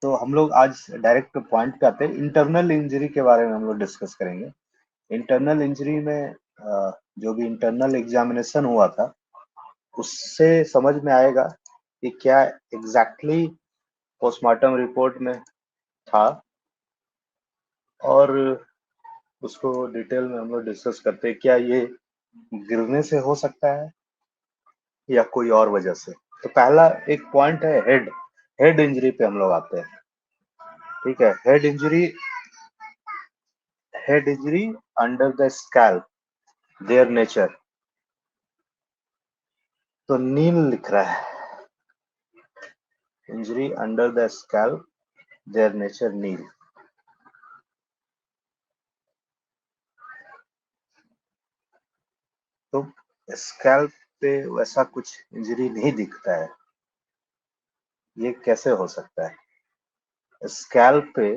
तो हम लोग आज डायरेक्ट पॉइंट पे आते हैं। इंटरनल इंजरी के बारे में हम लोग डिस्कस करेंगे। इंटरनल इंजरी में जो भी इंटरनल एग्जामिनेशन हुआ था उससे समझ में आएगा कि क्या एग्जैक्टली पोस्टमार्टम रिपोर्ट में था, और उसको डिटेल में हम लोग डिस्कस करते हैं। क्या ये गिरने से हो सकता है या कोई और वजह से। तो पहला एक पॉइंट है हेड हेड इंजरी पे हम लोग आते हैं। ठीक है, head injury under the scalp, their nature. तो नील लिख रहा है, injury under the scalp, their nature nil. तो स्कैल्प पे वैसा कुछ इंजरी नहीं दिखता है, ये कैसे हो सकता है। स्कैल्प पे,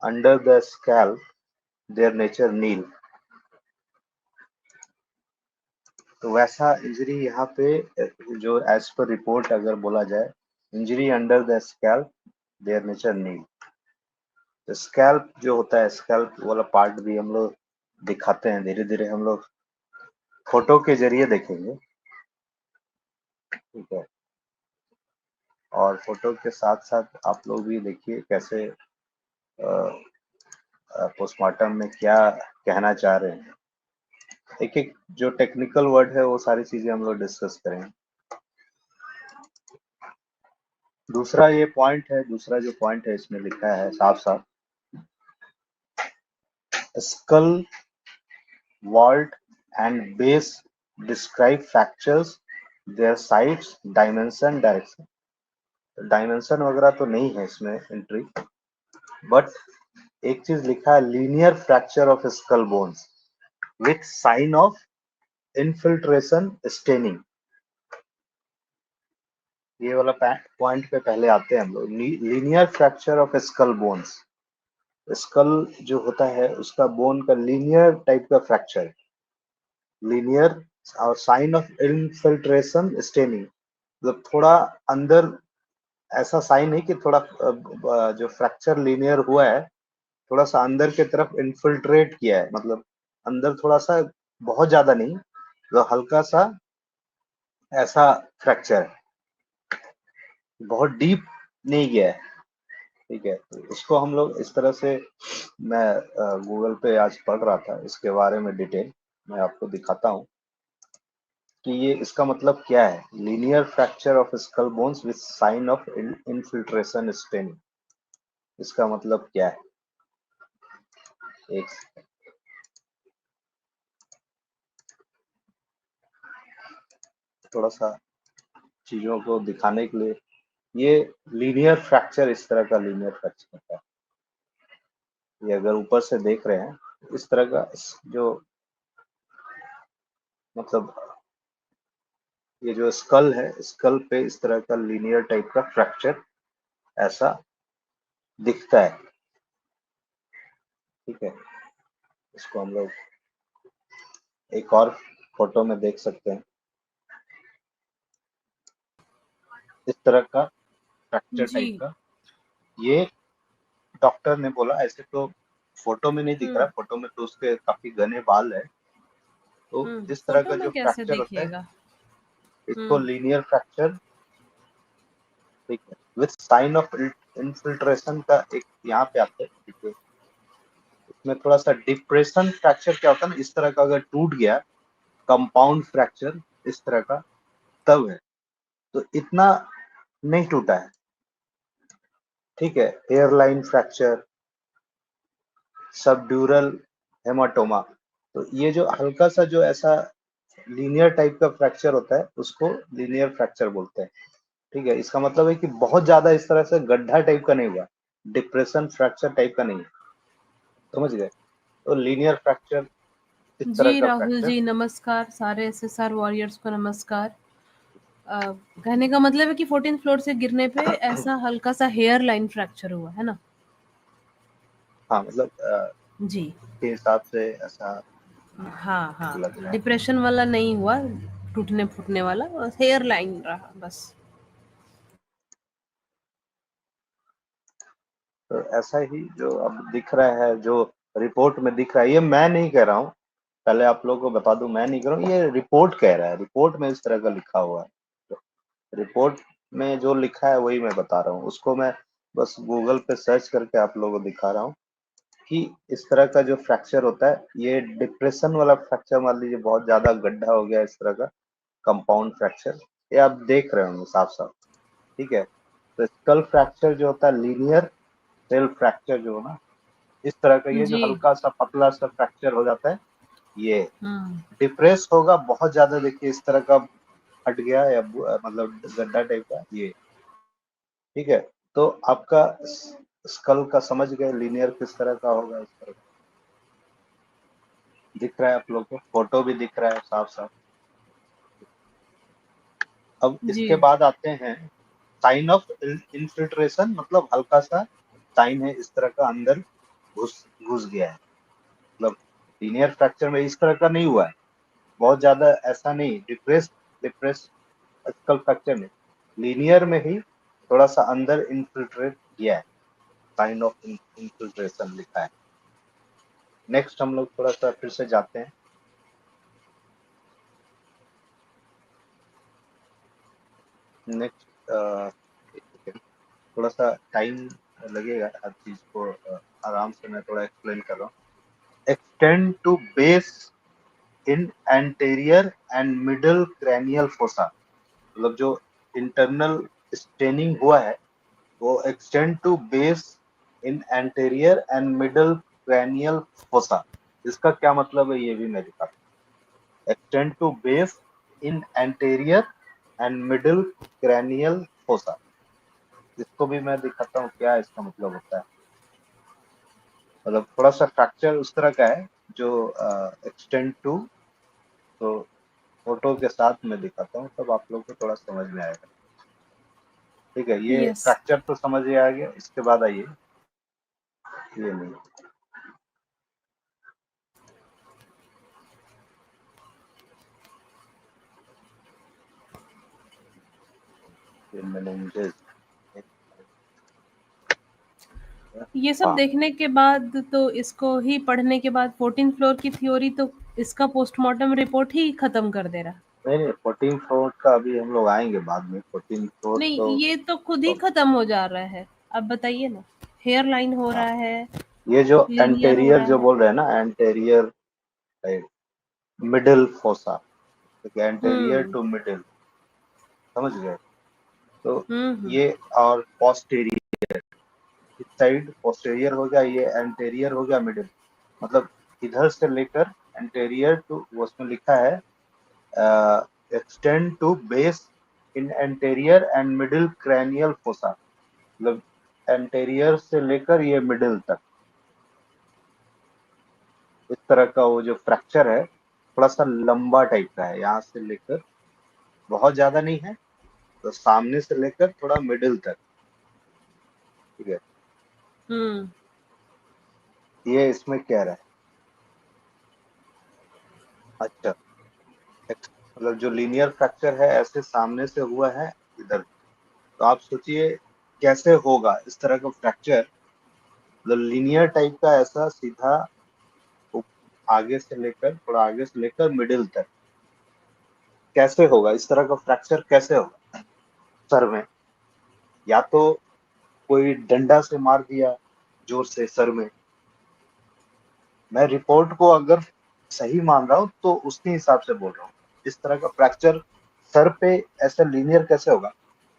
under the scalp, their nature nil. तो वैसा इंजरी यहाँ पे जो एज पर रिपोर्ट अगर बोला जाए, injury under the scalp, their nature nil. तो स्कैल्प जो होता है, स्कैल्प वाला पार्ट भी हम लोग दिखाते हैं, धीरे धीरे हम लोग फोटो के जरिए देखेंगे। ठीक है, और फोटो के साथ साथ आप लोग भी देखिए कैसे पोस्टमार्टम में क्या कहना चाह रहे हैं। एक एक जो टेक्निकल वर्ड है वो सारी चीजें हम लोग डिस्कस करेंगे। दूसरा ये पॉइंट है, दूसरा जो पॉइंट है इसमें लिखा है साफ साफ, skull vault and base describe fractures, their sites, dimension, direction। Dimension वगैरह तो नहीं है इसमें एंट्री, बट एक चीज लिखा है, linear fracture of skull bones with sign of infiltration staining. ये वाला पॉइंट पे पहले आते हैं हम लोग। Linear fracture of skull bones, skull जो होता है उसका बोन का लीनियर टाइप का फ्रैक्चर, लीनियर, और साइन ऑफ इनफिल्ट्रेशन स्टेनिंग, मतलब थोड़ा अंदर ऐसा साइन है कि थोड़ा जो फ्रैक्चर लीनियर हुआ है थोड़ा सा अंदर की तरफ इन्फिल्ट्रेट किया है, मतलब अंदर थोड़ा सा, बहुत ज्यादा नहीं, तो हल्का सा ऐसा फ्रैक्चर है, बहुत डीप नहीं गया है। ठीक है, तो इसको हम लोग इस तरह से, मैं गूगल पे आज पढ़ रहा था इसके बारे में डिटेल, मैं आपको दिखाता हूँ कि ये इसका मतलब क्या है। Linear fracture of skull bones with sign of infiltration staining, इसका मतलब क्या है। एक थोड़ा सा चीजों को दिखाने के लिए, ये लीनियर फ्रैक्चर, इस तरह का लीनियर फ्रैक्चर होता है। ये अगर ऊपर से देख रहे हैं इस तरह का, जो मतलब ये जो स्कल है, स्कल पे इस तरह का लीनियर टाइप का फ्रैक्चर ऐसा दिखता है। ठीक है, इसको हम लोग एक और फोटो में देख सकते हैं, इस तरह का फ्रैक्चर जी। टाइप का। ये डॉक्टर ने बोला, ऐसे तो फोटो में नहीं दिख रहा, फोटो में तो उसके काफी घने बाल है। तो इस तरह फोटो का में जो कैसे फ्रैक्चर होता है दिखेगा? इसको लीनियर फ्रैक्चर, ठीक है, विथ साइन ऑफ इनफिल्ट्रेशन का एक यहाँ पे आता है। देखिए इसमें थोड़ा सा डिप्रेशन फ्रैक्चर क्या होता है ना, इस तरह का अगर टूट गया, कंपाउंड फ्रैक्चर इस तरह का, तब है। तो इतना नहीं टूटा है। ठीक है, हेयरलाइन फ्रैक्चर, सबड्यूरल हेमाटोमा, तो ये जो हल्का सा जो ऐसा लीनियर टाइप का फ्रैक्चर होता है उसको लीनियर फ्रैक्चर बोलते हैं। ठीक है, इसका मतलब है कि बहुत ज्यादा इस तरह से गड्ढा टाइप का नहीं हुआ, डिप्रेशन फ्रैक्चर टाइप का नहीं है। समझ गए, तो लीनियर फ्रैक्चर इस तरह जी का राहुल फ्रैक्चर। जी नमस्कार, सारे एसएसआर वॉरियर्स को नमस्कार। कहने का मतलब है कि 14th फ्लोर से गिरने पे ऐसा हल्का सा हेयर लाइन फ्रैक्चर हुआ है ना? हाँ, मतलब जी। के हिसाब से ऐसा हाँ हाँ, लग रहा है। डिप्रेशन वाला नहीं हुआ, टूटने फूटने वाला, हेयर लाइन रहा बस। तो ऐसा ही जो अब दिख रहा है, जो रिपोर्ट में दिख रहा है, ये मैं नहीं कह रहा हूँ, पहले आप लोगों को बता दूं, मैं नहीं कह रहा हूँ, ये रिपोर्ट कह रहा है, रिपोर्ट में इस तरह का लिखा हुआ है। तो रिपोर्ट में जो लिखा है वही मैं बता रहा हूँ, उसको मैं बस गूगल पे सर्च करके आप लोगों को दिखा रहा हूँ कि इस तरह का जो फ्रैक्चर होता है, ये डिप्रेशन वाला फ्रैक्चर मान लीजिए, बहुत ज्यादा गड्ढा हो गया इस तरह का कंपाउंड फ्रैक्चर, ये आप देख रहे होंगे साफ साफ, ठीक है। तो स्कल फ्रैक्चर जो होता है, लीनियर सेल फ्रैक्चर जो है ना, इस तरह का, ये जो जी। हल्का सा पतला सा फ्रैक्चर हो जाता है, ये हम्म। डिप्रेस होगा बहुत ज्यादा, देखिए इस तरह का हट गया या मतलब गड्ढा टाइप का, ये ठीक है। तो आपका स्कल का समझ गए लीनियर किस तरह का होगा, इस तरह का दिख रहा है आप लोग को, फोटो भी दिख रहा है साफ साफ। अब जी। इसके बाद आते हैं साइन ऑफ इन्फिल्ट्रेशन, मतलब हल्का सा साइन है इस तरह का, अंदर घुस घुस गया है, मतलब लीनियर फ्रैक्चर में इस तरह का नहीं हुआ है, बहुत ज्यादा ऐसा नहीं, डिप्रेस डिप्रेस स्कल फ्रैक्चर में लीनियर में ही थोड़ा सा अंदर इन्फिल्ट्रेट किया है, साइन ऑफ इन्फिल्ट्रेशन लिखा है। नेक्स्ट हम लोग थोड़ा सा फिर से जाते हैं, नेक्स्ट थोड़ा सा टाइम लगेगा हर चीज को, आराम से मैं थोड़ा एक्सप्लेन कर रहा हूँ। Extend to base in anterior and middle cranial fossa, मतलब जो इंटरनल स्टेनिंग हुआ है वो extend to base in anterior and middle cranial fossa, इसका क्या मतलब है ये भी मैं दिखाता हूँ। Extend to base in anterior and middle cranial fossa, इसको भी मैं दिखाता हूँ क्या इसका मतलब होता है। मतलब थोड़ा सा फ्रैक्चर उस तरह का है जो एक्सटेंड टू, तो फोटो के साथ मैं दिखाता हूँ तब आप लोग को थोड़ा समझ में आएगा, ठीक है। ये यस। फ्रैक्चर तो समझ में आ गया, इसके बाद आइए, ये नहीं, ये meninges, ये सब हाँ देखने के बाद तो इसको ही पढ़ने के बाद 14 फ्लोर की थ्योरी तो इसका पोस्टमार्टम रिपोर्ट ही खत्म कर दे रहा। नहीं नहीं, 14 फ्लोर का अभी हम लोग आएंगे बाद में, 14 फ्लोर नहीं, ये तो खुद ही तो खत्म हो जा रहा है। अब बताइए ना, हेयर लाइन हो हाँ, रहा है, ये जो लीनियर हो एंटेरियर रहा जो है। बोल रहे हैं ना, anterior middle fossa, anterior hmm. To middle, समझ गए। तो हम्म। ये और पोस्टेरियर, इस साइड पोस्टेरियर हो गया, ये एंटेरियर हो गया मिडिल, मतलब इधर से लेकर एंटेरियर टू, उसमें लिखा है extend to base in anterior and middle cranial fossa, मतलब एंटेरियर से लेकर ये मिडिल तक, इस तरह का वो जो फ्रैक्चर है थोड़ा सा लंबा टाइप का है, यहाँ से लेकर, बहुत ज्यादा नहीं है, तो सामने से लेकर थोड़ा मिडिल तक, ठीक है। हम्म। ये इसमें कह रहा है, अच्छा, मतलब जो लीनियर फ्रैक्चर है ऐसे सामने से हुआ है इधर, तो आप सोचिए कैसे होगा इस तरह का फ्रैक्चर, मतलब लीनियर टाइप का ऐसा सीधा आगे से लेकर, थोड़ा आगे से लेकर मिडिल तक, कैसे होगा इस तरह का फ्रैक्चर, कैसे होगा सर में, या तो कोई डंडा से मार दिया जोर से सर में, मैं रिपोर्ट को अगर सही मान रहा हूँ तो उसके हिसाब से बोल रहा हूँ, इस तरह का फ्रैक्चर सर पे ऐसा लीनियर कैसे होगा,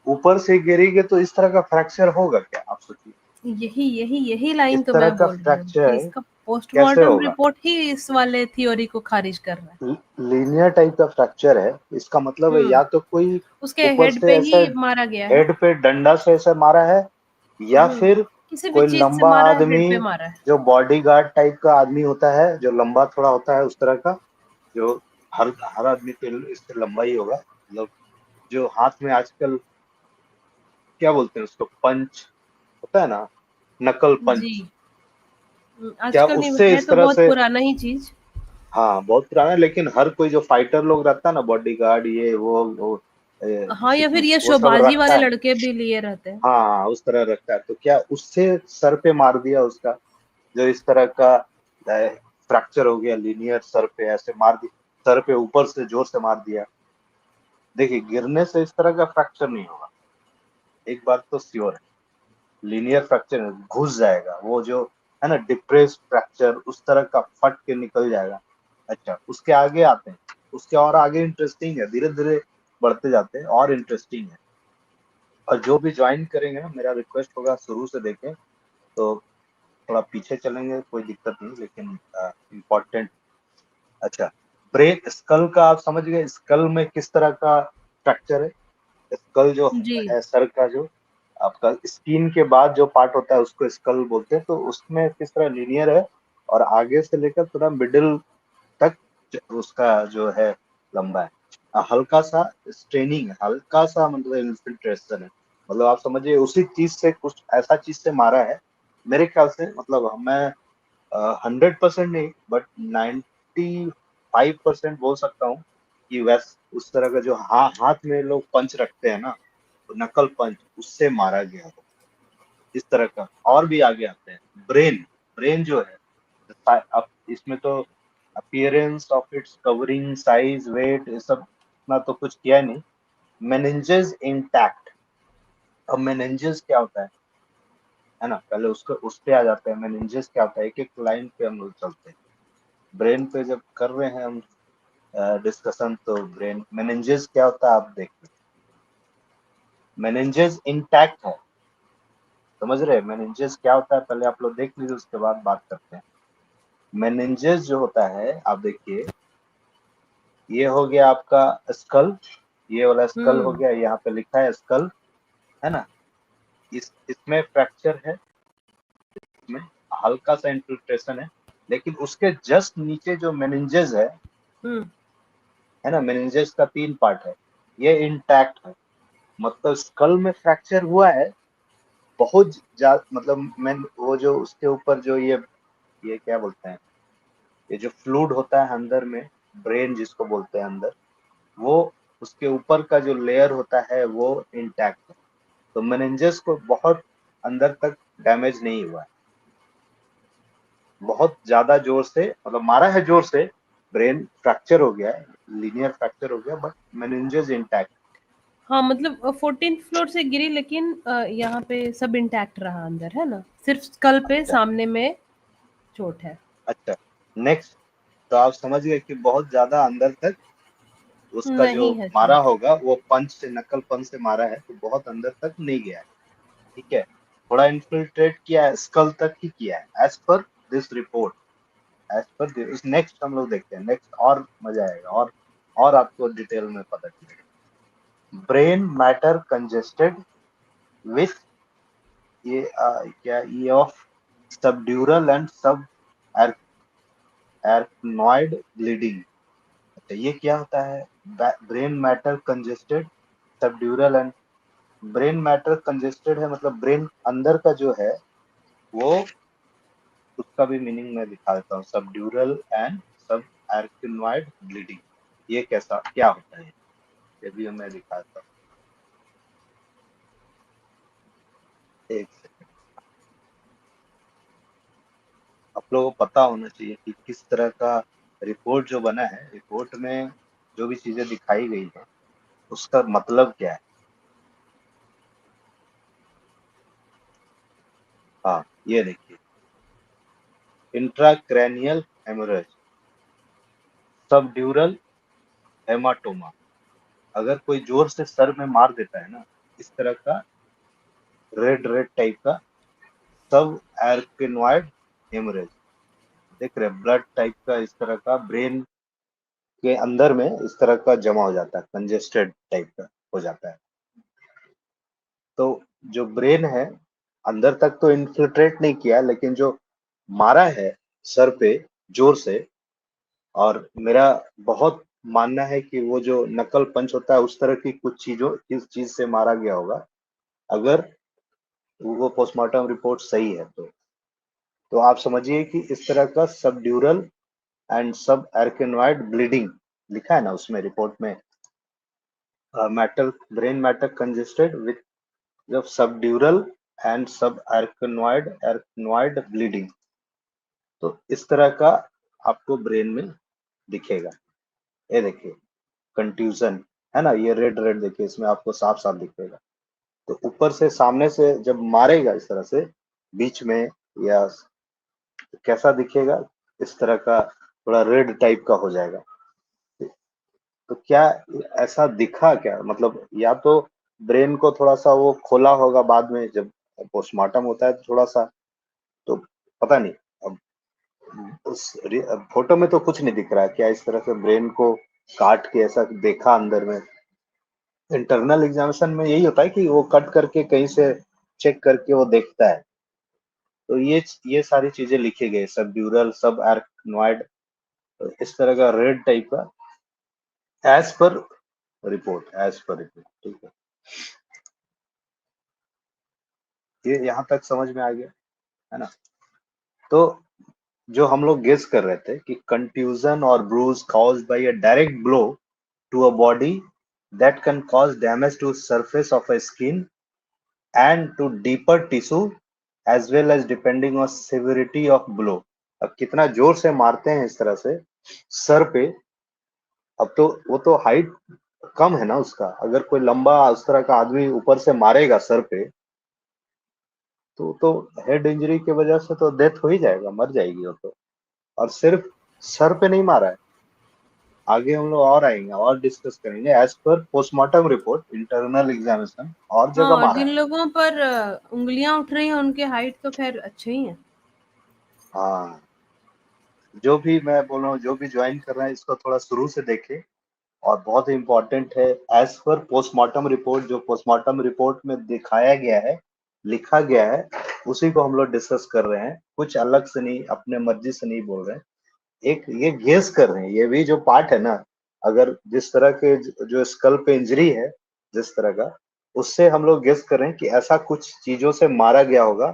ऊपर से गिरेंगे तो इस तरह का फ्रैक्चर होगा क्या, आप सोचिए। यही यही यही इस लाइन तो तरह मैं का बोल रही हूँ कि फ्रैक्चर इसका कैसे पोस्टमार्टम होगा, रिपोर्ट ही इस वाले थ्योरी को खारिज कर रहा है। लीनियर टाइप का फ्रैक्चर है, इसका मतलब है हम्म। या तो कोई उसके ऊपर हेड से पे ऐसा ही मारा गया है। हेड पे डंडा से ऐसे मारा है, या हम्म। फिर किसी भी कोई चीज से लंबा मारा है, आदमी, हेड पे मारा है। जो बॉडीगार्ड टाइप का आदमी होता है, जो लंबा थोड़ा होता है उस तरह का, जो हर हर आदमी के इससे लंबा ही होगा, मतलब जो हाथ में आजकल क्या बोलते हैं उसको, पंच होता है ना, नकल जी। पंच, क्या आजकल नहीं, उससे है इस तो तरह बहुत से, पुराना ही चीज। हाँ बहुत पुराना है, लेकिन हर कोई जो फाइटर लोग रहता है ना, बॉडीगार्ड ये वो हाँ, या फिर ये वो सब शोबाजी रखता वाले है। लड़के भी लिए रहते हैं। हाँ उस तरह रखता है, तो क्या उससे सर पे मार दिया उसका, जो इस तरह का फ्रैक्चर हो गया लीनियर, सर पे ऐसे मार दिया, सर पे ऊपर से जोर से मार दिया। देखिए गिरने से इस तरह का फ्रैक्चर नहीं होगा, एक बात तो श्योर है, लीनियर फ्रैक्चर घुस जाएगा, वो जो है ना डिप्रेस फ्रैक्चर उस तरह का फट के निकल जाएगा। अच्छा उसके आगे आते हैं, उसके और आगे इंटरेस्टिंग है, धीरे धीरे बढ़ते जाते हैं और इंटरेस्टिंग है। और जो भी ज्वाइन करेंगे ना, मेरा रिक्वेस्ट होगा शुरू से देखें, तो थोड़ा पीछे चलेंगे कोई दिक्कत नहीं, लेकिन इम्पोर्टेंट। अच्छा ब्रेन स्कल का आप समझ गए, स्कल में किस तरह का फ्रैक्चर है। स्कल जो जी। है सर का, जो आपका स्किन के बाद जो पार्ट होता है उसको स्कल बोलते हैं, तो उसमें किस तरह लीनियर है, और आगे से लेकर थोड़ा मिडिल तक उसका जो है लंबा है। हल्का सा स्ट्रेनिंग, हल्का सा मतलब इन्फिल्ट्रेशन है, मतलब आप समझिए उसी चीज से, कुछ ऐसा चीज से मारा है मेरे ख्याल से, मतलब मैं 100% नहीं बट 95% बोल सकता हूँ कि वैस उस तरह का जो हाथ में लोग पंच रखते हैं ना, तो नकल पंच उससे मारा गया हो इस तरह का। और भी आगे आते हैं, ब्रेन, ब्रेन जो है अब इसमें तो appearance of its covering size weight ये सब इतना तो कुछ किया नहीं। Meninges intact. अब मेनिंजेस क्या होता है ना, पहले उसको उस पे आ जाते हैं। मेनिंजेस क्या होता है, एक एक लाइन पे हम लोग चलते हैं। ब्रेन पे जब कर रहे हैं हम डिस्कशन, तो ब्रेन मेनिंजेस क्या होता है आप देखिए। मेनिंजेस इंटैक्ट है, समझ रहे हैं मेनिंजेस क्या होता है, पहले आप लोग देख लीजिए उसके बाद बात करते हैं। मेनिंजेस जो होता है आप देखिए, ये हो गया आपका स्कल, ये वाला स्कल हो गया, यहाँ पे लिखा है स्कल, है ना। इसमें फ्रैक्चर है, इसमें हल्का सा इन्फिल्ट्रेशन है, लेकिन उसके जस्ट नीचे जो मेनिंजेस है ना, मेनिंजेस का 3 पार्ट है, ये इंटैक्ट है। मतलब स्कल में फ्रैक्चर हुआ है बहुत मतलब मैं वो जो उसके ऊपर जो ये क्या बोलते हैं, ये जो फ्लूइड होता है अंदर में, ब्रेन जिसको बोलते हैं अंदर, वो उसके ऊपर का जो लेयर होता है वो इंटैक्ट है। तो मेनिंजेस को बहुत अंदर तक डैमेज नहीं हुआ है, बहुत ज्यादा जोर से मतलब मारा है जोर से, ब्रेन फ्रैक्चर हो गया है, लीनियर फ्रैक्चर हो गया, बट मेनिंजेस इंटैक्ट। हाँ, मतलब 14th फ्लोर से गिरी, लेकिन यहाँ पे सब इंटैक्ट रहा अंदर, है ना? सिर्फ स्कल पे अच्छा सामने में चोट है। अच्छा, नेक्स्ट, तो आप समझ गए कि बहुत ज्यादा अंदर तक उसका जो नहीं है मारा चोट। होगा वो पंच से, नकल पंच से मारा है, तो बहुत अंदर तक नहीं गया है। ठीक है, थोड़ा इन्फिल्ट्रेट किया है, स्कल तक ही किया है as per this report, as per this. Next हम लोग देखते हैं, नेक्स्ट और मजा आएगा, और आपको डिटेल में पता चलेगा। ब्रेन मैटर कंजेस्टेड विथ ये क्या ये ऑफ सबड्यूरल एंड सब एर्कनॉइड ब्लीडिंग। अच्छा ये क्या होता है, brain matter congested subdural and, brain matter congested है मतलब ब्रेन अंदर का जो है वो, उसका भी मीनिंग मैं दिखा देता हूँ, सबड्यूरल एंड सब एर्कनॉइड ब्लीडिंग, ये कैसा क्या होता है, ये भी मैं दिखा देता हूँ, एक सेकंड। आप लोगों को पता होना चाहिए कि किस तरह का रिपोर्ट जो बना है, रिपोर्ट में जो भी चीजें दिखाई गई है उसका मतलब क्या है। हाँ ये देखिए, इंट्राक्रैनियल हेमोरेज, सबड्यूरल हेमाटोमा। अगर कोई जोर से सर में मार देता है ना, इस तरह का रेड रेड टाइप का, सब एर्किनॉइड हेमोरेज, देख रहे ब्लड टाइप का इस तरह का ब्रेन के अंदर में इस तरह का जमा हो जाता है, कंजेस्टेड टाइप का हो जाता है। तो जो ब्रेन है अंदर तक तो इन्फिल्ट्रेट नहीं किया, लेकिन जो मारा है सर पे जोर से, और मेरा बहुत मानना है कि वो जो नकल पंच होता है उस तरह की कुछ चीजों, किस चीज से मारा गया होगा, अगर वो पोस्टमार्टम रिपोर्ट सही है तो आप समझिए कि इस तरह का सबड्यूरल एंड सब एर्केनॉइड ब्लीडिंग लिखा है ना उसमें रिपोर्ट में, matter brain matter congested with जब सबड्यूरल एंड सब एर्कनॉइड ब्लीडिंग, तो इस तरह का आपको ब्रेन में दिखेगा। ये देखिए कंट्यूजन है ना, ये रेड रेड देखिए, इसमें आपको साफ साफ दिखेगा। तो ऊपर से सामने से जब मारेगा इस तरह से बीच में, या कैसा दिखेगा, इस तरह का थोड़ा रेड टाइप का हो जाएगा। तो क्या ऐसा दिखा क्या, मतलब या तो ब्रेन को थोड़ा सा वो खोला होगा बाद में जब पोस्टमार्टम होता है, तो थोड़ा सा, तो पता नहीं। अब फोटो में तो कुछ नहीं दिख रहा है, क्या इस तरह से ब्रेन को काट के ऐसा देखा अंदर में? इंटरनल एग्जामिनेशन में यही होता है कि वो कट करके कहीं से चेक करके वो देखता है। तो ये सारी चीजें लिखी गई, सबड्यूरल सब एर्कनॉइड, इस तरह का रेड टाइप का, एज पर रिपोर्ट, ठीक है। ये यहाँ तक समझ में आ गया है ना? तो जो हम लोग गेस कर रहे थे कि कंट्यूजन और Bruges caused by a direct blow to a body that can cause damage to surface of a skin and to deeper tissue as well as depending on severity of blow। अब कितना जोर से मारते हैं इस तरह से सर पे, अब तो वो तो हाइट कम है ना उसका, अगर कोई लंबा उस तरह का आदमी ऊपर से मारेगा सर पे, तो हेड इंजरी की वजह से तो डेथ हो ही जाएगा, मर जाएगी वो तो। और सिर्फ सर पे नहीं मारा है, आगे हम लोग और आएंगे और डिस्कस करेंगे। As per postmortem report internal examination और हाँ, जगह और मारा जिन है। लोगों पर उंगलियां उठ रही हैं उनके हाइट तो खैर अच्छे ही हैं। हाँ, जो भी मैं बोल रहा हूँ, जो भी ज्वाइन कर रहे हैं इसको थोड़ा शुरू से देखें, और बहुत ही इम्पोर्टेंट है। एज पर पोस्टमार्टम रिपोर्ट, जो पोस्टमार्टम रिपोर्ट में दिखाया गया है, लिखा गया है, उसी को हम लोग डिस्कस कर रहे हैं, कुछ अलग से नहीं, अपने मर्जी से नहीं बोल रहे हैं। एक ये गेस कर रहे हैं, ये भी जो पार्ट है ना, अगर जिस तरह के जो स्कल पे इंजरी है जिस तरह का, उससे हम लोग गेस कर रहे हैं कि ऐसा कुछ चीजों से मारा गया होगा।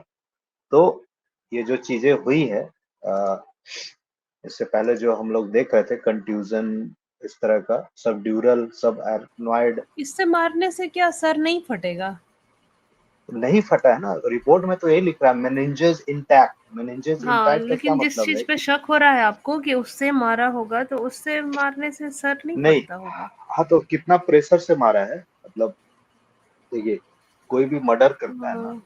तो ये जो चीजें हुई है, इससे पहले जो हम लोग देख रहे थे कंट्यूजन, इस तरह का सबड्यूरल सब एर्कनॉइड, इससे मारने से क्या सर नहीं फटेगा? नहीं फटा है ना, रिपोर्ट में तो यही लिख रहा है, मेनिंजेस इंटैक्ट। मेनिंजेस हाँ, इंटैक्ट का क्या लेकिन जिस मतलब चीज है पे कि शक हो रहा है आपको कि उससे मारा होगा, तो उससे मारने से सर नहीं नहीं, फटता होगा। हाँ तो कितना प्रेशर से मारा है, मतलब देखिए कोई भी मर्डर करता है ना, हाँ,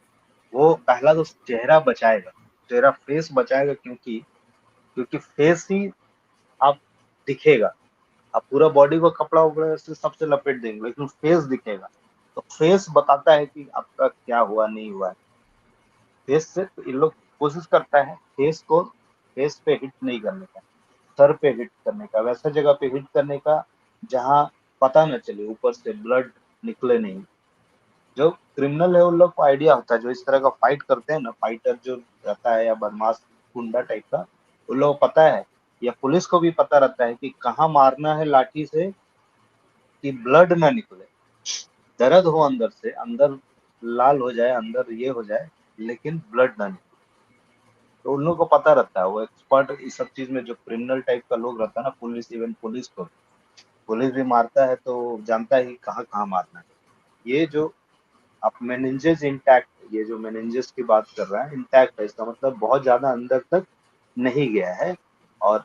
वो पहला तो चेहरा बचाएगा, चेहरा फेस बचाएगा, क्योंकि क्योंकि फेस ही आप दिखेगा। आप पूरा बॉडी को कपड़ा उपड़ा से सबसे लपेट देंगे, लेकिन फेस दिखेगा। तो फेस बताता है कि आपका क्या हुआ नहीं हुआ है। फेस से तो इन लोग कोशिश करता है फेस पे हिट नहीं करने का, सर पे हिट करने का, वैसा जगह पे हिट करने का जहाँ पता न चले, ऊपर से ब्लड निकले नहीं। जो क्रिमिनल है उन लोग को आइडिया होता है, जो इस तरह का फाइट करते हैं ना, फाइटर जो रहता है या बदमाश गुंडा टाइप का, उन लोगों को पता है, या पुलिस को भी पता रहता है कि कहाँ मारना है लाठी से कि ब्लड ना निकले, दर्द हो अंदर से, अंदर लाल हो जाए, अंदर ये हो जाए, लेकिन ब्लड ना निकले। तो उन लोगों को पता रहता है, वो एक्सपर्ट इस सब चीज में, जो क्रिमिनल टाइप का लोग रहता है ना, पुलिस, इवन पुलिस को, पुलिस भी मारता है तो जानता है कि कहाँ कहाँ मारना है। ये जो आप मेनिंजेस इंटैक्ट, ये जो मेनिंजेस की बात कर रहा है इंटैक्ट है, इसका मतलब बहुत ज्यादा अंदर तक नहीं गया है। और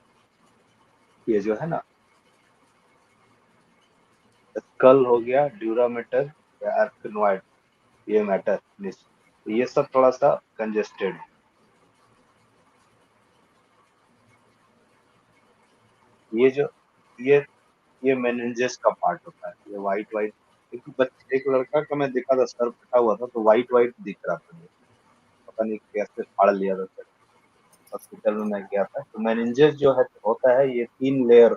ये जो है ना, स्कल हो गया, ड्यूरामेटर या एर्कनॉइड, ये मैटर, ये सब थोड़ा सा कंजेस्टेड है। ये जो ये ये मेनिंजेस का पार्ट होता है, ये वाइट वाइट, एक लड़का का मैं देखा था, सर फटा हुआ था तो वाइट वाइट दिख रहा था मुझे, पता नहीं कैसे फाड़ लिया था सर। हॉस्पिटल में मैं गया था। तो मेनिंजेस जो है होता है, ये तीन लेयर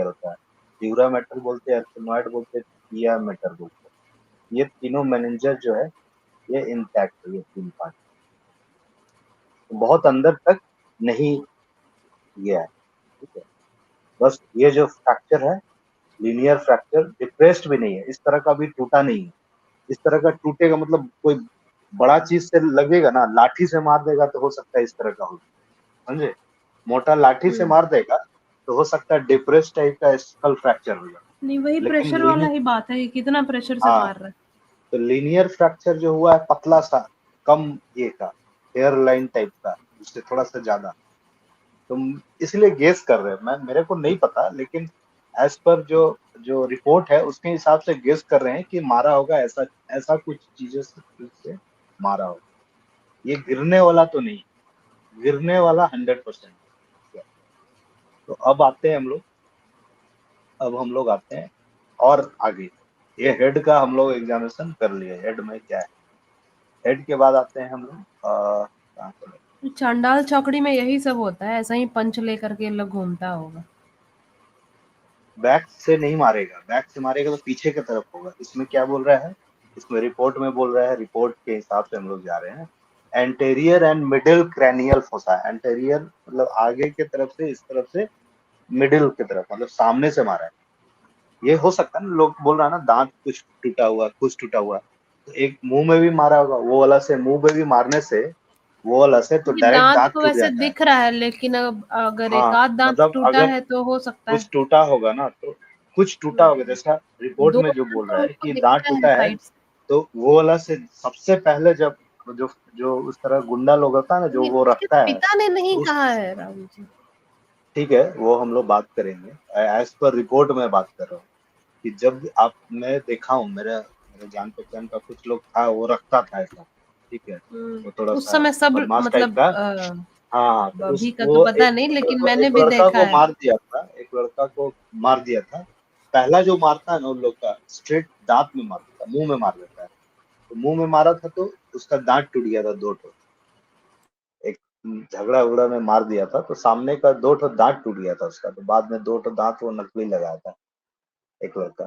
होता है। ड्यूरा मेटर बोलते हैं, एर्कनॉइड बोलते हैं, पिया मेटर बोलते हैं। ये तीनों मेनिंजेस जो है, ये इंटैक्ट है, ये तीन पार्ट बहुत अंदर तक नहीं गया है, ठीक है। बस ये जो फ्रैक्चर है, लीनियर फ्रैक्चर, डिप्रेस्ड भी नहीं है, इस तरह का भी टूटा नहीं है। इस तरह का टूटेगा मतलब कोई बड़ा चीज से लगेगा ना, लाठी से मार देगा तो हो सकता है इस तरह का हो, समझे? मोटा लाठी से हम्म। मार देगा तो हो सकता है डिप्रेस टाइप का स्कल फ्रैक्चर हो जाए, नहीं, वही लेकिन प्रेशर वाला ही बात है, ये कितना प्रेशर से हाँ, मार रहा है। तो लीनियर फ्रैक्चर जो हुआ है पतला सा, कम ये का, हेयर लाइन टाइप का, उससे थोड़ा सा ज्यादा। तुम इसलिए गेस कर रहे हैं, मैं मेरे को नहीं पता, लेकिन एज पर जो जो रिपोर्ट है उसके हिसाब से गेस कर रहे हैं कि मारा होगा, ऐसा ऐसा कुछ चीजों से मारा होगा। ये गिरने वाला तो नहीं, गिरने वाला 100%। तो अब आते हैं हम लोग, अब हम लोग आते हैं और आगे। ये हेड का हम लोग एग्जामिनेशन कर लिए, हेड में क्या है। हेड के बाद आते हैं हम लोग कहाँ पे? चांडाल चौकड़ी में यही सब होता है, ऐसा ही पंच लेकर के लोग घूमता होगा। बैक से नहीं मारेगा, बैक से मारेगा तो पीछे की तरफ होगा। इसमें क्या बोल रहा है, इसमें रिपोर्ट में बोल रहा है, रिपोर्ट के हिसाब से हम लोग जा रहे हैं। Anterior and middle cranial fossa, anterior मतलब आगे की तरफ से, इस तरफ से मिडिल की तरफ, मतलब सामने से मारा है। ये हो सकता है ना, लोग बोल रहा है ना दांत कुछ टूटा हुआ, कुछ टूटा हुआ, तो एक मुंह में भी मारा होगा, वो वाला से मुंह में भी मारने से, वो वाला से तो ये डायरेक्ट दांत दांत तो टूट वैसे जाता है। दिख रहा है, लेकिन अब अगर एक हाँ, आध दांत मतलब टूटा अगर है तो हो सकता है। कुछ टूटा होगा ना, तो कुछ टूटा होगा, जैसा रिपोर्ट दो में जो दांत बोल तो रहा है हमको कि दिख दांत रहा है टूटा है, साइड से। तो वो वाला से सबसे पहले जब जो जो उस तरह गुंडा लोग होता है ना, जो ये वो इसके रखता है, पिता ने नहीं उस कहा है राहुल जी। ठीक है, वो हम लोग बात करेंगे। एज पर रिपोर्ट में बात कर रहा हूँ कि जब आप, मैं देखा हूँ, मेरे मेरे जान पहचान का कुछ लोग था, वो रखता था ऐसा, ठीक है, वो थोड़ा उस सा समय सब बदमाश टाइप मतलब का। हाँ, तो उस अभी का तो वो पता नहीं, लेकिन मैंने एक भी लड़का देखा को है। मार दिया था, एक लड़का को मार दिया था। पहला जो मारता है ना उन लोग का, स्ट्रेट दांत में मार देता है, मुंह में मार देता है। तो मुंह में मारा था तो उसका दांत टूट गया था, दो ठो। एक झगड़ा उगड़ा में मार दिया था, तो सामने का दो ठो दांत टूट गया था उसका, तो बाद में दो ठो दांत वो नकली लगाया था, एक लड़का।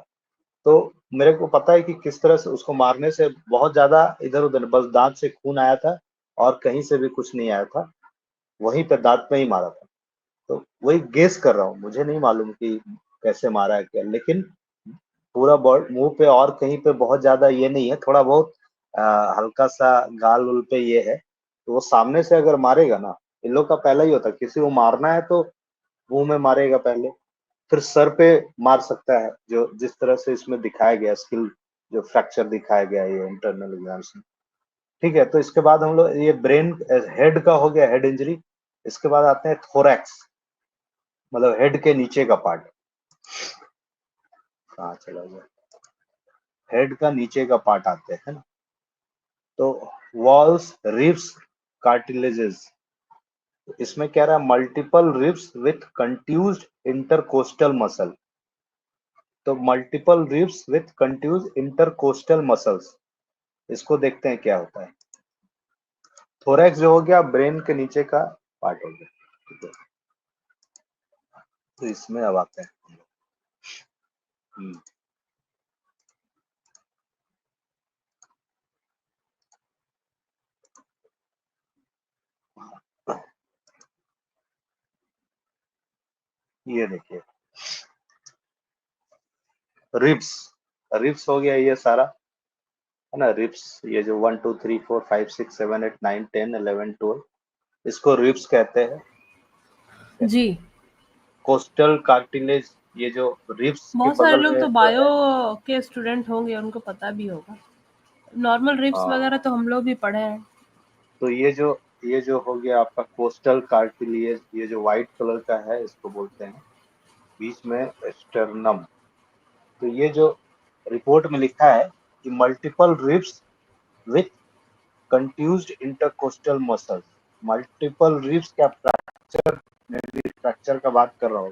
तो मेरे को पता है कि किस तरह से उसको मारने से बहुत ज्यादा इधर उधर, बस दांत से खून आया था और कहीं से भी कुछ नहीं आया था, वहीं पे दांत में ही मारा था। तो वही गेस कर रहा हूँ, मुझे नहीं मालूम कि कैसे मारा है क्या, लेकिन पूरा बॉडी मुंह पे और कहीं पे बहुत ज्यादा ये नहीं है, थोड़ा बहुत हल्का सा गाल उल पे ये है। तो वो सामने से अगर मारेगा ना, इन लोग का पहला ही होता है, किसी को मारना है तो मुंह में मारेगा पहले, फिर सर पे मार सकता है, जो जिस तरह से इसमें दिखाया गया स्किल, जो फ्रैक्चर दिखाया गया है ये इंटरनल एग्जाम्स में। ठीक है, तो इसके बाद हम लोग ये ब्रेन, हेड का हो गया, हेड इंजरी। इसके बाद आते हैं थोरैक्स, मतलब हेड के नीचे का पार्ट। कहाँ चला गया, हेड का नीचे का पार्ट आते हैं ना, तो वॉल्स, रिब्स, कार्टिलेजेस। इसमें कह रहा है multiple ribs with contused intercostal muscle. तो multiple ribs with contuse intercostal muscles, इसको देखते हैं क्या होता है। थोरैक्स जो हो गया ब्रेन के नीचे का पार्ट हो गया, ठीक है। तो इसमें अब आते हैं हम लोग। हम्म, ये देखिए, रिब्स, रिब्स हो गया ये सारा, है ना, रिब्स। ये जो 1 2 3 4 5 6 7 8 9 10 11 12, इसको रिब्स कहते हैं। जी। कोस्टल कार्टिलेज, ये जो रिब्स के बहुत सारे बगल लोग में तो जो बायो है, के स्टूडेंट होंगे, उनको पता भी होगा। नॉर्मल रिप्स हाँ, वगैरह तो हम लोग भी पढ़े हैं। तो ये जो हो गया आपका कोस्टल कार्टिलेज, ये जो व्हाइट कलर का है इसको बोलते हैं, बीच में स्टर्नम। तो ये जो रिपोर्ट में लिखा है कि multiple ribs with contused intercostal muscles. Multiple ribs क्या, फ्रैक्चर, मैं भी फ्रैक्चर का बात कर रहा हूँ,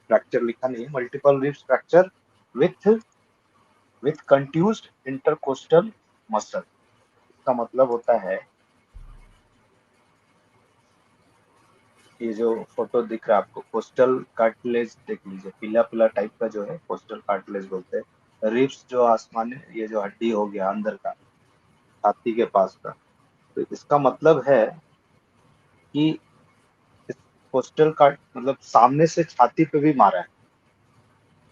फ्रैक्चर लिखा नहीं है, multiple ribs fracture with with contused intercostal muscle. इसका मतलब होता है, ये जो फोटो दिख रहा है आपको, कोस्टल कार्टिलेज देख लीजिए, पीला पीला टाइप का जो है कोस्टल कार्टिलेज बोलते हैं। रिब्स जो आसमानी, ये जो हड्डी हो गया अंदर का, छाती के पास का, तो इसका मतलब है कि इस कोस्टल कार्ट मतलब सामने से छाती पे भी मारा है,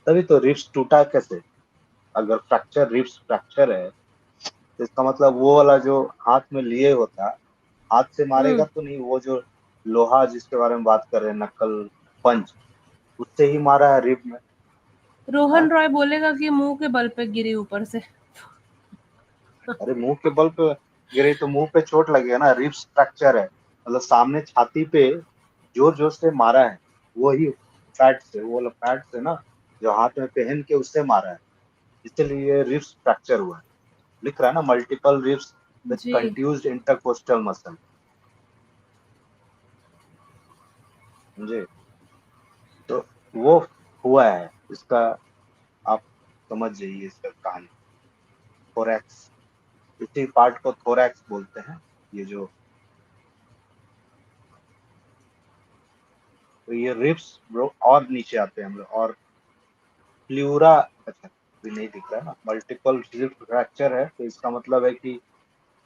तभी तो रिब्स टूटा कैसे। अगर फ्रैक्चर, रिब्स फ्रैक्चर है, तो इसका मतलब वो वाला जो हाथ में लिए होता, हाथ से मारेगा हम्म। तो नहीं, वो जो लोहा जिसके बारे में बात कर रहे हैं, नक्कल पंच, उससे ही मारा है रिब में। रोहन रॉय बोलेगा कि मुंह के बल पे गिरी ऊपर से। अरे मुंह के बल पे गिरे तो मुंह पे चोट लगेगा ना, रिब्स फ्रैक्चर है, मतलब सामने छाती पे जोर जोर से मारा है, वही फैट से, वो वाला फैट से ना, जो हाथ में पहन के उससे मारा है, इसलिए रिब्स फ्रैक्चर हुआ है। लिख रहा है ना, मल्टीपल रिब्स विद जी कंट्यूज्ड इंटरकोस्टल मसल, समझे? तो वो हुआ है इसका, आप समझ जाइए इसका कहानी। थोरैक्स, इसी पार्ट को थोरैक्स बोलते हैं। ये जो, तो ये रिब्स ब्रो और नीचे आते हैं हम लोग, और प्लूरा, अच्छा भी नहीं दिख रहा है ना, मल्टीपल रिब फ्रैक्चर है, तो इसका मतलब है कि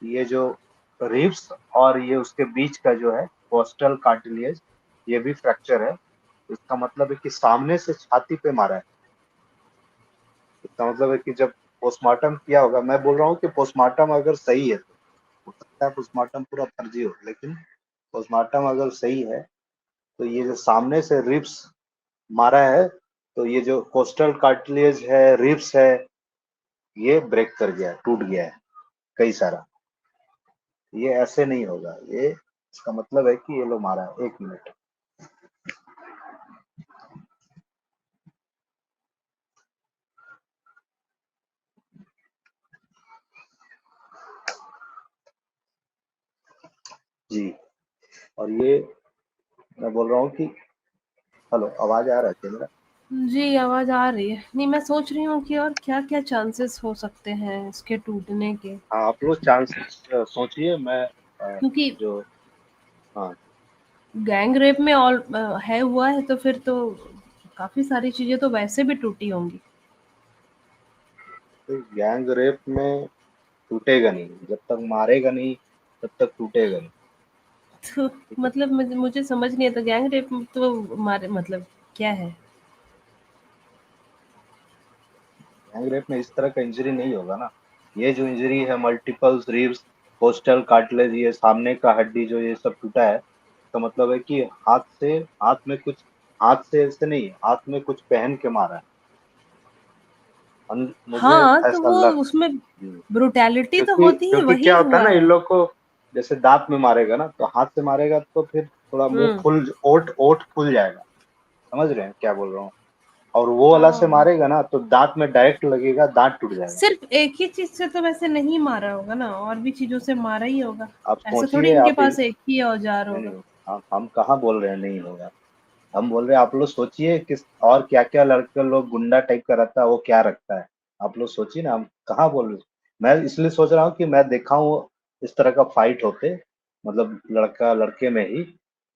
ये जो रिब्स और ये उसके बीच का जो है कोस्टल कार्टिलेज, ये भी फ्रैक्चर है। इसका मतलब है कि सामने से छाती पे मारा है। इसका मतलब है कि जब पोस्टमार्टम किया होगा, मैं बोल रहा हूँ कि पोस्टमार्टम अगर सही है, तो हो सकता है पोस्टमार्टम पूरा फर्जी हो, लेकिन पोस्टमार्टम अगर सही है, तो ये जो सामने से रिब्स मारा है, तो ये जो कोस्टल कार्टिलेज है, रिब्स है, ये ब्रेक कर गया है, टूट गया है कई सारा। ये ऐसे नहीं होगा, ये इसका मतलब है कि ये लो मारा है। 1 मिनट। जी, और ये मैं बोल रहा हूँ कि, हेलो, आवाज आ रहा है क्या मेरा? जी, आवाज आ रही है। नहीं, मैं सोच रही हूँ कि और क्या क्या चांसेस हो सकते हैं इसके टूटने के, हाँ, आप लोग चांस सोचिए, मैं क्योंकि जो, हाँ, गैंग रेप में ऑल है हुआ है, तो फिर तो काफी सारी चीजें तो वैसे भी टूटी होंगी। तो गैंग रेप में टूटेगा नहीं, जब तक मारेगा नहीं तब तक टूटेगा नहीं। तो ठीक है, मतलब मुझे समझ नहीं आता, गैंग रेप तो मारे मतलब क्या है? गैंग रेप में इस तरह का इंजरी नहीं होगा ना। ये जो इंजरी है, मल्टीपल रिब्स, कोस्टल कार्टिलेज, ये सामने का हड्डी जो ये सब टूटा है, तो मतलब है कि हाथ में कुछ, हाथ से ऐसे नहीं, हाथ में कुछ पहन के मारा है। मुझे हाँ, तो ऐसा वो लग, उसमें ब्रुटैलिटी तो क्योंकि होती ही क्योंकि वही क्या होता है हुआ ना, इन है। लोग को जैसे दांत में मारेगा ना, तो हाथ से मारेगा तो फिर थोड़ा मुंह हुँ। खुल, ओठ ओठ खुल जाएगा। समझ रहे हैं क्या बोल रहा हूँ? और वो वाला से हाँ, मारेगा ना, तो दांत में डायरेक्ट लगेगा, दांत टूट जाएगा। सिर्फ़ एक ही चीज़ से तो वैसे नहीं मारा होगा ना, और भी चीज़ों से मारा ही होगा। आप ऐसा थोड़ी सोचिए, इनके आप पास एक ही औज़ार नहीं, होगा। हम कहाँ बोल रहे हैं नहीं होगा। हम बोल रहे हैं, आप लोग सोचिए किस और क्या क्या लड़के लोग गुंडा टाइप का रहता है, वो क्या रखता है। आप लोग सोचिए ना, हम कहाँ बोल रहे हैं। मैं इसलिए सोच रहा हूँ कि मैं देखा हूँ इस तरह का फाइट होते, मतलब लड़का लड़के में ही,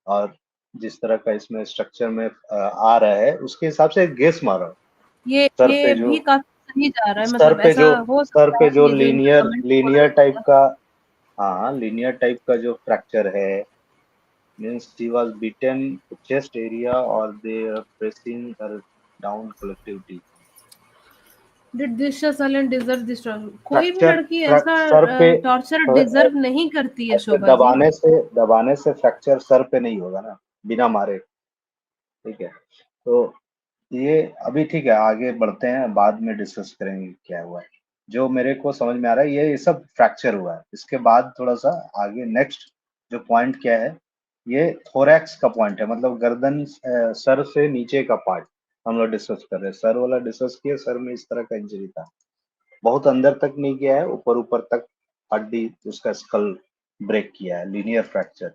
और जिस तरह का इसमें स्ट्रक्चर में आ रहा है, उसके हिसाब से गेस मारा। सर पे ये जो भी काफ़ी सही जा रहा है, सर मतलब पे ऐसा जो हो सर सकता पे है जो ये जो इनका लीनियर कमेंट बोला लीनियर टाइप जाएगा। का, हाँ लीनियर टाइप का जो फ्रैक्चर है, means she was beaten to chest area or they are pressing her down collectively. Did this silent deserve this कोई भी फ्रैक्चर, लड़की ऐसा सर पे टॉर्चर अ, डिज़र्व नहीं करती है ऐसे शोभा जी। दबाने से फ्रैक्चर सर पे नहीं होगा ना, बिना मारे। ठीक है, तो ये अभी ठीक है, आगे बढ़ते हैं, बाद में डिस्कस करेंगे क्या हुआ है। जो मेरे को समझ में आ रहा है, ये सब फ्रैक्चर हुआ है। इसके बाद थोड़ा सा आगे नेक्स्ट जो पॉइंट क्या है, ये थोरैक्स का पॉइंट है, मतलब गर्दन सर से नीचे का पार्ट हम लोग डिस्कस कर रहे हैं। सर वाला डिस्कस किया, सर में इस तरह का इंजरी था, बहुत अंदर तक नहीं गया है, ऊपर ऊपर तक हड्डी उसका स्कल ब्रेक किया है, लीनियर फ्रैक्चर।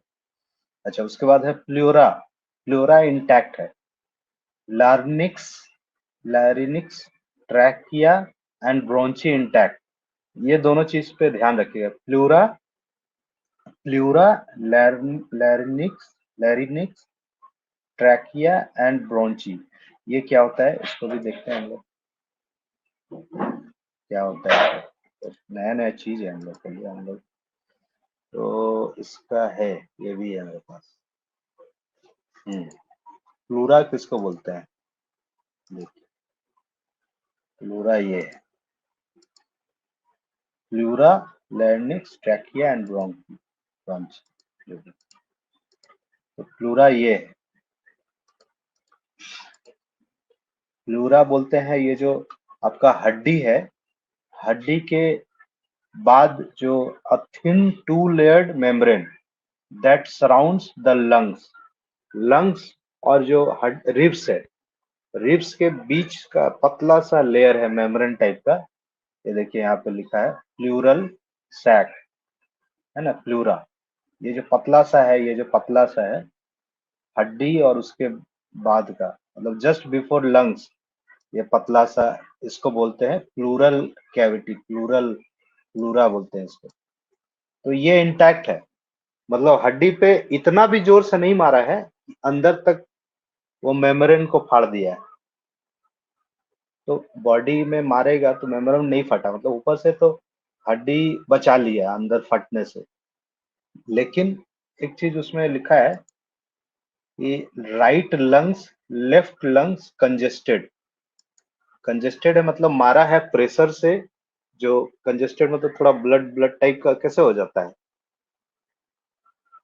अच्छा, उसके बाद है प्लूरा। प्लूरा इंटैक्ट है। Larynx larynx, trachea and bronchi intact. ये दोनों चीज पे ध्यान रखिएगा। Pleura pleura larynx larynx, trachea and bronchi, ये क्या होता है, इसको भी देखते हैं हम लोग क्या होता है। तो नया नया चीज है हम लोग के लिए, हम लोग तो इसका है, ये भी है मेरे पास। प्लूरा किसको बोलते हैं, देखिए, प्लूरा ये है, pleura, larynx, trachea and bronchi. तो प्लूरा ये है। प्लूरा बोलते हैं ये जो आपका हड्डी है, हड्डी के बाद जो a thin to layered membrane that surrounds the lungs, lungs और जो रिब्स है, रिब्स के बीच का पतला सा लेयर है मेम्ब्रेन टाइप का, ये देखिए यहाँ पे लिखा है प्लूरल सैक, है ना, प्लूरा। ये जो पतला सा है, ये जो पतला सा है हड्डी और उसके बाद का, मतलब जस्ट बिफोर लंग्स, ये पतला सा, इसको बोलते हैं प्लूरल कैविटी, प्लूरा बोलते हैं इसको। तो ये इंटैक्ट है, मतलब हड्डी पे इतना भी जोर से नहीं मारा है, अंदर तक वो मेम्ब्रेन को फाड़ दिया है। तो बॉडी में मारेगा तो मेम्ब्रेन नहीं फटा, मतलब ऊपर से तो हड्डी बचा लिया अंदर फटने से, लेकिन एक चीज उसमें लिखा है कि right lungs left lungs congested, congested है मतलब मारा है प्रेशर से, जो कंजेस्टेड मतलब थोड़ा ब्लड ब्लड टाइप का कैसे हो जाता है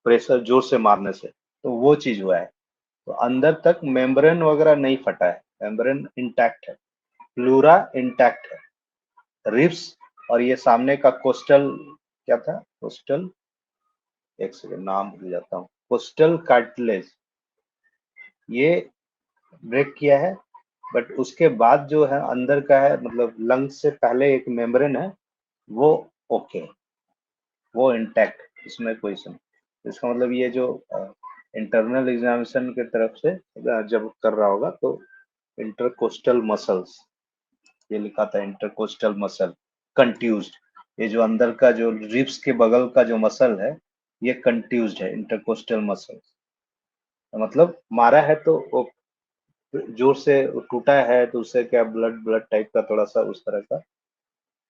प्रेशर जोर से मारने से, तो वो चीज हुआ है। तो अंदर तक मेम्ब्रेन वगैरह नहीं फटा है, मेम्ब्रेन इंटैक्ट है, प्लूरा इंटैक्ट है। रिब्स और ये सामने का कोस्टल, क्या था कोस्टल, एक सेकेंड नाम भूल जाता हूँ, कोस्टल कार्टिलेज, ये ब्रेक किया है। बट उसके बाद जो है अंदर का है, मतलब लंग्स से पहले एक मेम्ब्रेन है, वो ओके, वो इंटैक्ट, इसमें कोई सुन, इसका मतलब ये जो इंटरनल एग्जामिनेशन की तरफ से जब कर रहा होगा तो इंटरकोस्टल मसल्स, ये लिखा था इंटरकोस्टल मसल कंट्यूज्ड, ये जो अंदर का जो रिब्स के बगल का जो मसल है ये कंट्यूज्ड है, इंटरकोस्टल मसल, मतलब मारा है तो वो जोर से टूटा है, तो उससे क्या ब्लड ब्लड टाइप का थोड़ा सा उस तरह का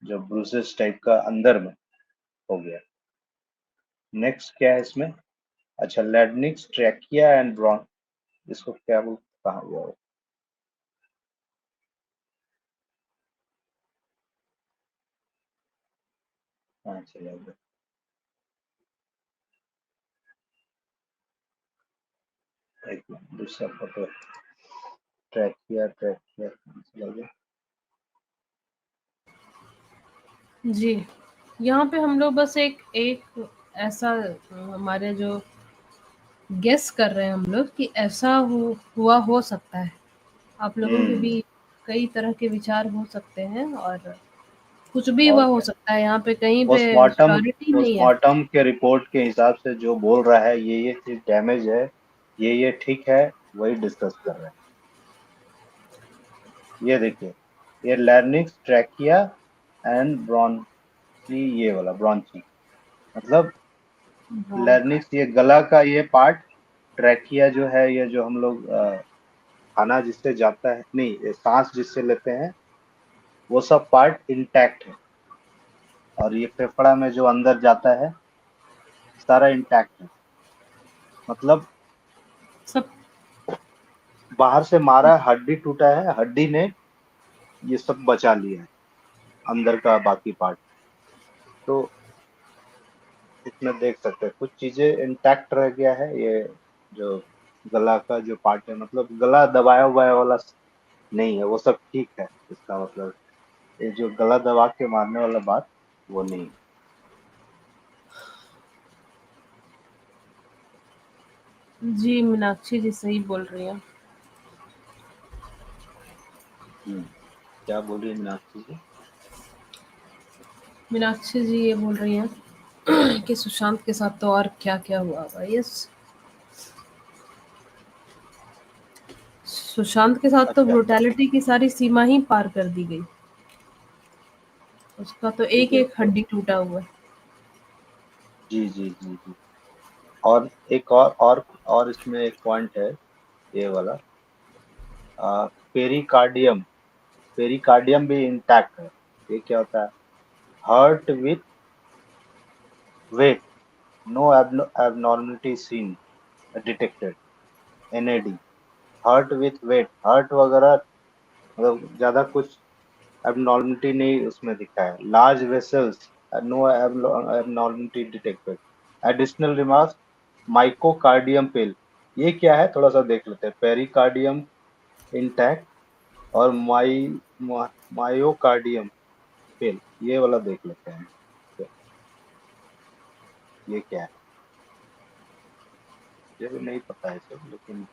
जो ब्रूसेस टाइप का अंदर में हो गया। नेक्स्ट क्या है इसमें, अच्छा लेडनिक्स ट्रैकिया एंड ब्रॉन, इसको क्या बोल कहा गया है? हाँ चलिए, एक मिनट, दूसरा फोटो, ट्रैकिया ट्रैकिया चलिए। जी, यहाँ पे हम लोग बस एक एक ऐसा हमारे जो गेस कर रहे हैं हम लोग कि ऐसा हुआ हो सकता है। आप लोगों के भी कई तरह के विचार हो सकते हैं और कुछ भी हुआ और हो क्या, सकता है, यहाँ पे कहीं पे पोस्टमार्टम, श्योरिटी नहीं है। पोस्टमार्टम के रिपोर्ट के हिसाब से जो बोल रहा है ये चीज डैमेज है, ये ठीक है, वही डिस्कस कर रहे हैं। ये देखिए, ये लैरिंक्स ट्रैकिया एंड ब्रॉन्ची, ये वाला ब्रॉन्ची, मतलब हाँ, लैरिंक्स ये गला का ये पार्ट, ट्रैकिया जो है ये जो हम लोग खाना जिससे जाता है, नहीं ये सांस जिससे लेते हैं, वो सब पार्ट इंटैक्ट है। और ये फेफड़ा में जो अंदर जाता है सारा इंटैक्ट है, मतलब सब बाहर से मारा है, हड्डी टूटा है, हड्डी ने ये सब बचा लिया है, अंदर का बाकी पार्ट। तो इसमें देख सकते हैं कुछ चीजें इंटैक्ट रह गया है, ये जो गला का जो पार्ट है, मतलब गला दबाया हुआ वाला नहीं है, वो सब ठीक है, इसका मतलब ये जो गला दबा के मारने वाला बात वो नहीं है। जी, मीनाक्षी जी सही बोल रही हैं। क्या बोल रही है मीनाक्षी जी? मीनाक्षी जी ये बोल रही हैं कि सुशांत के साथ तो और क्या-क्या हुआ होगा। यस, सुशांत के साथ तो अच्छा, ब्रुटैलिटी की सारी सीमा ही पार कर दी गई। उसका तो देखिए एक-एक हड्डी टूटा हुआ है। जी जी जी जी, और एक और इसमें एक पॉइंट है, ये वाला पेरिकार्डियम, पेरिकार्डियम भी इंटैक्ट है। ये क्या होता है, heart with weight, no abnormality seen detected, NAD, heart with weight, heart वगैरह मतलब ज्यादा कुछ abnormality नहीं उसमें दिखा है, large vessels, no abnormality detected, additional remarks, myocardium pale, ये क्या है थोड़ा सा देख लेते हैं, पेरिकार्डियम इंटैक्ट, और मायोकार्डियम फेल, ये वाला देख लेते हैं। ये क्या है, ये भी नहीं पता है सब, लेकिन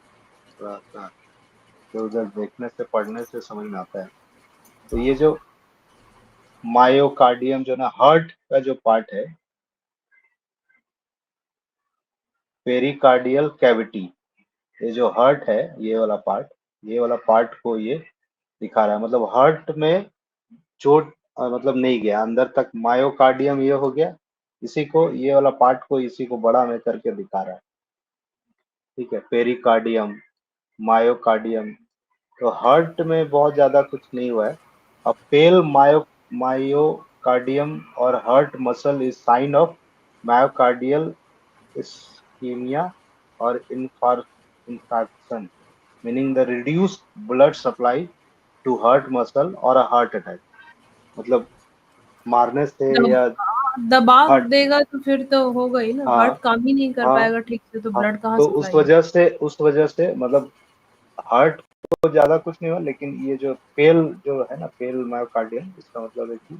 थोड़ा सा इधर उधर देखने से पढ़ने से समझ में आता है। तो ये जो मायोकार्डियम जो ना हार्ट का जो पार्ट है, पेरिकार्डियल कैविटी, ये जो हार्ट है, ये वाला पार्ट को ये दिखा रहा है। मतलब हार्ट में चोट मतलब नहीं गया अंदर तक, मायोकार्डियम ये हो गया, इसी को ये वाला पार्ट को इसी को बड़ा में करके दिखा रहा है। ठीक है, पेरिकार्डियम, मायोकार्डियम। तो हार्ट में बहुत ज्यादा कुछ नहीं हुआ है। अ पेल मायोकार्डियम और heart muscle is sign of myocardial ischemia और infarction, meaning the reduced blood supply to heart muscle or a heart attack। मतलब मारने से दब, या दबाव हार्ट, देगा तो फिर तो होगा ही ना, हाँ हार्ट काम ही नहीं कर हाँ पाएगा ठीक से, तो हाँ, ब्लड कहाँ तो सप्लाई होगा। उस वजह से मतलब हार्ट को ज्यादा कुछ नहीं हुआ, लेकिन ये जो पेल जो है ना, पेल मायोकार्डियम, इसका मतलब है कि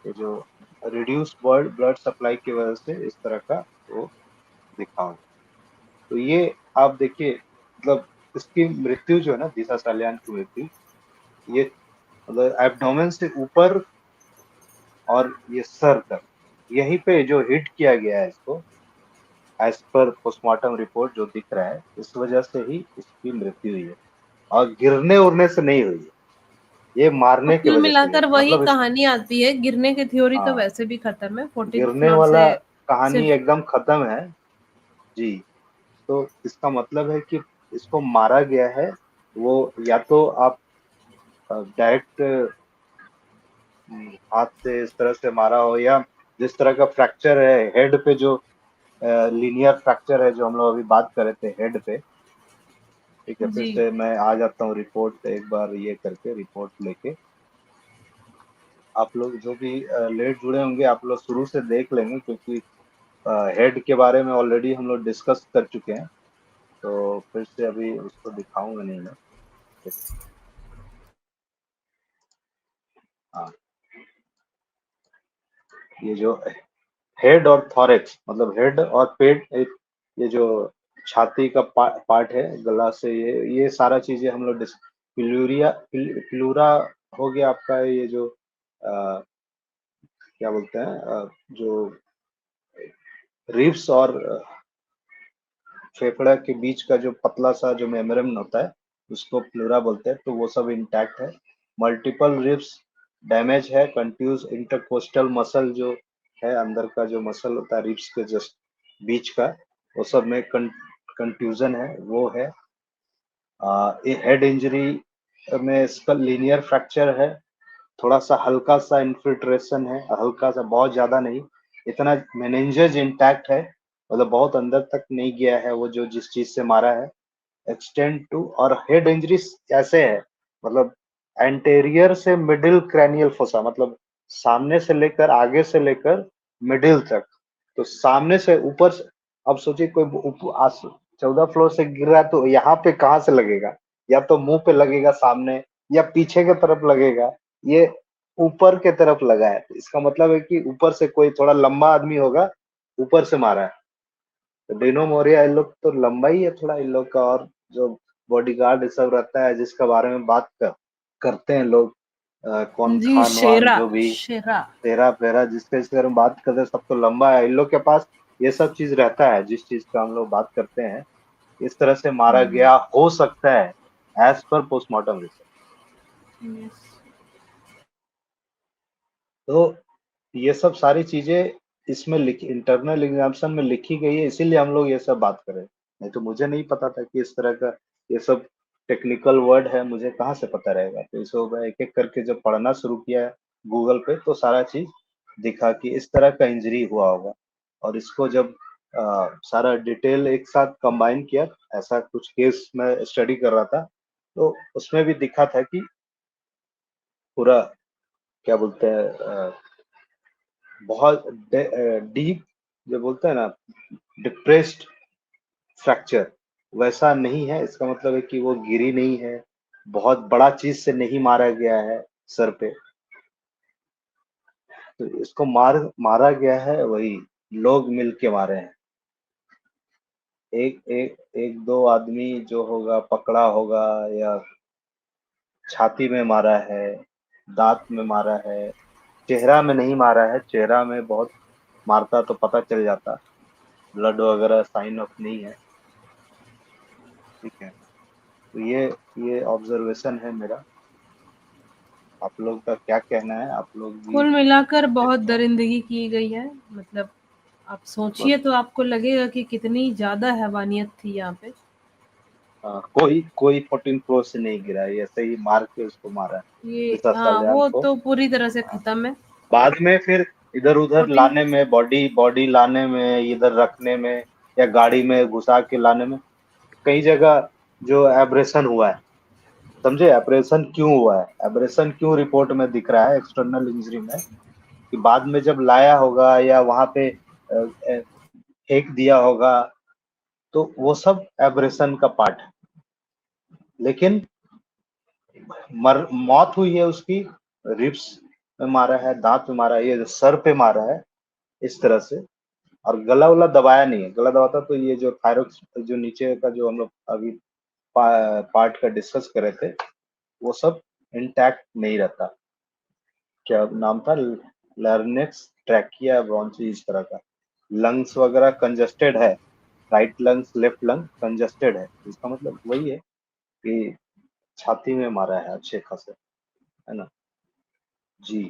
ये जो रिड्यूस ब्लड सप्लाई की वजह से इस तरह का वो दिखा हो। तो ये आप देखिए, मतलब इसकी मृत्यु जो है ना, दिशा सालियान की मृत्यु, ये मतलब एब्डोमेन से ऊपर और ये सर तक, यहीं पे जो हिट किया गया है इसको, एज पर पोस्टमार्टम रिपोर्ट जो दिख रहा है, इस वजह से ही इसकी मृत्यु हुई है, और गिरने उड़ने से नहीं हुई है, ये तो मारने की कुल वजह से हुई है। मिलाकर वही मतलब इस, कहानी आती है, गिरने की थ्योरी तो हाँ, वैसे भी खत्म है, 14th गिरने फ्लोर वाला से कहानी सिर्फ। एकदम खत्म है जी। तो इसका मतलब है कि इसको मारा गया है, वो या तो आप डायरेक्ट हाथ से इस तरह से मारा हो, या जिस तरह का फ्रैक्चर है हेड पे, जो लीनियर फ्रैक्चर है जो हम लोग अभी बात कर रहे थे हेड पे। ठीक है, फिर जी से मैं आ जाता हूँ रिपोर्ट एक बार ये करके, रिपोर्ट लेके। आप लोग जो भी लेट जुड़े होंगे, आप लोग शुरू से देख लेंगे, क्योंकि हेड के बारे में ऑलरेडी हम लोग डिस्कस कर चुके हैं, तो फिर से अभी उसको दिखाऊंगा नहीं मैं। हाँ, ये जो हेड और थॉरेक्स, मतलब हेड और पेट, एक ये जो छाती का पार्ट है गला से, ये सारा चीजें हम लोग प्लूरा हो गया आपका, ये जो क्या बोलते हैं जो रिब्स और फेफड़ा के बीच का जो पतला सा जो मेम्ब्रेन होता है, उसको प्लूरा बोलते हैं। तो वो सब इंटैक्ट है। मल्टीपल रिब्स डैमेज है। कंट्यूज इंटरकोस्टल मसल जो है, अंदर का जो मसल होता है रिब्स के जस्ट बीच का, वो सब में कंट्यूजन है, वो है। ये हेड इंजरी में इसका लीनियर फ्रैक्चर है, थोड़ा सा हल्का सा इन्फिल्ट्रेशन है, हल्का सा, बहुत ज्यादा नहीं। इतना मेनिंजेस इंटैक्ट है, मतलब बहुत अंदर तक नहीं गया है वो जो जिस चीज से मारा है। एक्सटेंड टू, और हेड इंजरी कैसे है, मतलब एंटेरियर से मिडिल क्रैनियल फोसा, मतलब सामने से लेकर, आगे से लेकर मिडिल तक। तो सामने से ऊपर अब सोचिए कोई 14 फ्लोर से गिर रहा है, तो यहाँ पे कहाँ से लगेगा, या तो मुंह पे लगेगा सामने, या पीछे के तरफ लगेगा। ये ऊपर के तरफ लगा है, तो इसका मतलब है कि ऊपर से कोई थोड़ा लंबा आदमी होगा, ऊपर से मारा है। तो डिनो मोरिया इन लोग तो लंबा ही है थोड़ा इन लोग का, और जो बॉडीगार्ड ये सब रहता है जिसके बारे में करते हैं लोग, कौन जी, खान वान शेरा जो भी, शेरा। तेरा फेरा जिसके बारे में बात करते हैं, सब तो लंबा है इन लोग के पास। ये सब चीज रहता है जिस चीज का हम लोग बात करते हैं, इस तरह से मारा हम्म, गया हो सकता है, एज पर पोस्टमार्टम रिपोर्ट। yes। तो ये सब सारी चीजें इसमें लिखी, इंटरनल एग्जामिनेशन में लिखी गई है, इसीलिए हम लोग ये सब बात करें। नहीं तो मुझे नहीं पता था कि इस तरह का ये सब टेक्निकल वर्ड है, मुझे कहाँ से पता रहेगा। तो इसको मैं एक एक करके जब पढ़ना शुरू किया गूगल पे, तो सारा चीज दिखा कि इस तरह का इंजरी हुआ होगा। और इसको जब सारा डिटेल एक साथ कंबाइन किया, ऐसा कुछ केस मैं स्टडी कर रहा था, तो उसमें भी दिखा था कि पूरा क्या बोलते हैं, बहुत डीप, जो बोलते हैं ना, डिप्रेस्ड फ्रैक्चर, वैसा नहीं है। इसका मतलब है कि वो गिरी नहीं है, बहुत बड़ा चीज से नहीं मारा गया है सर पे, तो इसको मारा गया है वही लोग मिल के मारे हैं। एक एक एक दो आदमी जो होगा पकड़ा होगा, या छाती में मारा है, दांत में मारा है, चेहरा में नहीं मारा है। चेहरा में बहुत मारता तो पता चल जाता, ब्लड वगैरह साइन ऑफ नहीं है। ठीक है, तो ये ऑब्जर्वेशन है मेरा। आप लोग का क्या कहना है? आप लोग भी कुल मिलाकर बहुत देखते हैं। दरिंदगी की गई है। मतलब आप सोचिए तो आपको लगेगा कि कितनी ज़्यादा हैवानियत थी यहाँ पे। कोई कोई 14 फ्लोर से नहीं गिरा है, ऐसे ही मार के उसको मारा है ये विशाल हाँ, सलयान वो को। तो पूरी तरह से हाँ। ख़त्म है। बाद में फिर इधर उधर 14 लाने में, बॉडी बॉडी लाने में, इधर रखने में, या गाड़ी में घुसा के लाने में, कई जगह जो एब्रेशन हुआ है। समझे एब्रेशन क्यों हुआ है? एब्रेशन क्यों रिपोर्ट में दिख रहा है एक्सटर्नल इंजरी में? कि बाद में जब लाया होगा या वहां पे फेंक दिया होगा, तो वो सब एब्रेशन का पार्ट है। लेकिन मौत हुई है उसकी रिब्स में मारा है, दांत में मारा है, ये सर पे मारा है इस तरह से। और गला वला दबाया नहीं है, गला दबाता तो ये जो थायरॉक्स जो नीचे का जो हम लोग अभी पार्ट का डिस्कस कर रहे थे, वो सब इंटैक्ट नहीं रहता। क्या नाम था? लर्नेक्स ट्रैकिया ब्रोंची, इस तरह का। लंग्स वगैरह कंजस्टेड है, right lungs left lung congested है। इसका मतलब वही है कि छाती में मारा है अच्छे खासे, है ना जी।